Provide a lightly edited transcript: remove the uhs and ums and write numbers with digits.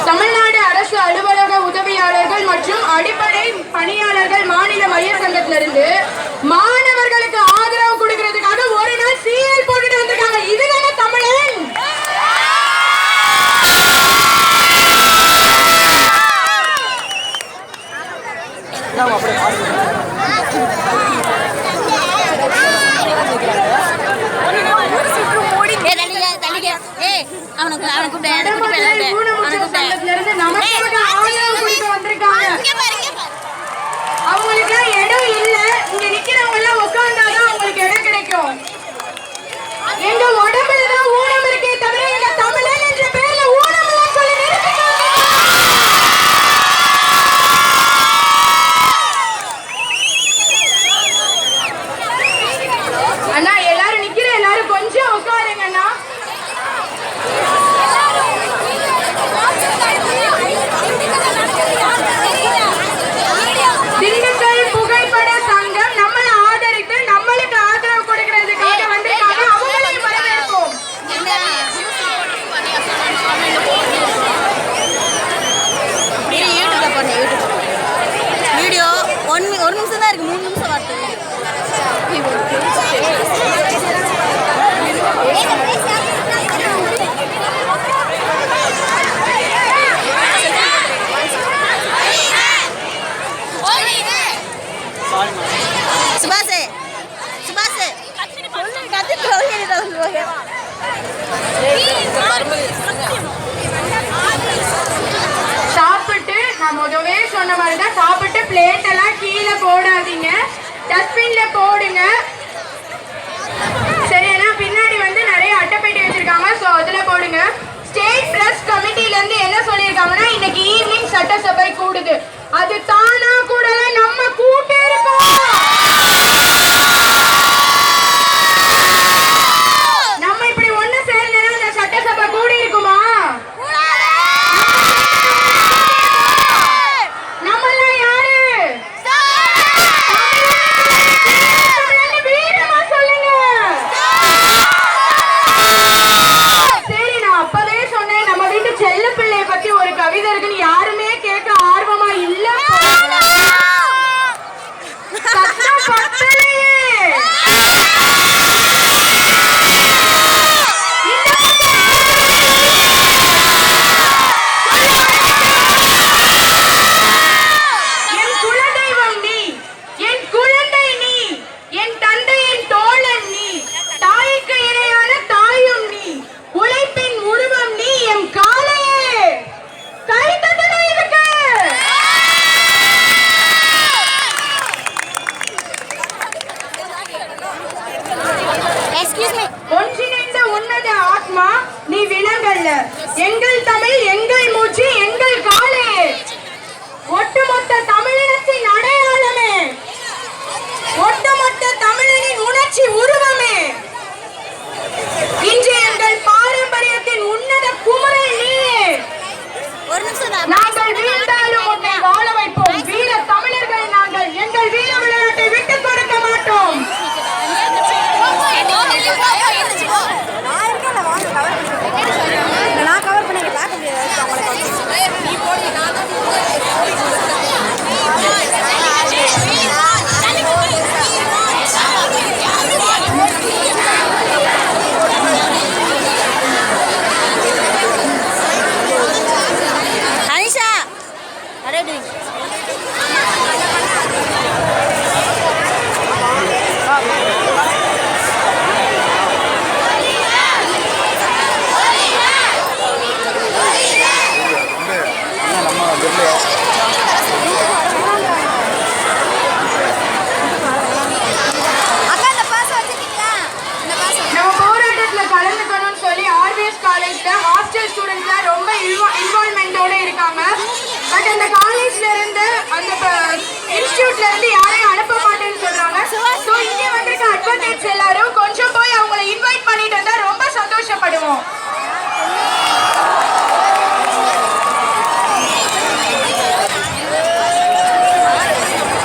தமிழ்நாடு அரசு அலுவலக உதவியாளர்கள் மற்றும் அடிப்படை பணியாளர்கள் மாநில மைய சங்கத்திலிருந்து மாணவர்களுக்கு ஆதரவு கொடுக்கிறதுக்காக ஒரு நாள் சீல் போட்டுட்டு வந்திருக்காங்க. இதுதானே தமிழன்? அவங்களுக்கு இடம் இல்ல, இங்க நிக்கிறவங்க எல்லாம் உட்கார்ந்தாதான் அவங்களுக்கு இடம் கிடைக்கும். எங்க உடம்புலதான் ஊனம் இருக்கே தவிர எங்க தமிழன் என்ற பேர்ல ஊனம் எல்லாம் சொல்லி அண்ணா எல்லாரும் நிக்கிற எல்லாரும் கொஞ்சம் உட்காருங்க அண்ணா. திண்டுக்கல் புகைப்பட சங்கம் நம்மளை ஆதரித்து நம்மளுக்கு ஆதரவு கொடுக்கிறதுக்காக வந்திருக்காங்க. அவங்களையும் வரவேற்போம். வீடியோ ஒரு நிமிஷம் தான் இருக்கு, 3 நிமிஷம் வார்த்தை. சுபாஷே சுபாஷே சாப்பிட்டு நான் முதவே சொன்ன மாதிரிதான் சாப்பிட்டு பிளேட் எல்லாம் கீழே போடாதீங்க, டஸ்ட்பின்ல போடுங்க. சரியா? பின்னாடி வந்து நிறைய அட்டைப்பெட்டி வச்சிருக்காங்க, சோ அதுல போடுங்க. ஸ்டேட் பிரஸ் கமிட்டில இருந்து என்ன சொல்லியிருக்காங்கன்னா, இன்னைக்கு ஈவினிங் சட்டசபை கூடுது. அது தானா கூடல, நம்ம கூட்டு இருக்கோம். நம்ம இப்படி ஒண்ணு சேர்ந்தா அந்த சட்டசபை கூடி இருக்குமா? நம்ம எல்லாம் யாரு? வீரமா சொல்லுங்க. சரி, நான் அப்பவே சொன்னேன் நம்ம வீட்டு செல்ல பிள்ளைய பத்தி ஒரு கவிதை இருக்குன்னு. யாருமே கேட்க ஆர்வமா இல்ல. ஒன்றிணைந்த உன்னத ஆத்மா நீ விலங்கல்ல, எங்க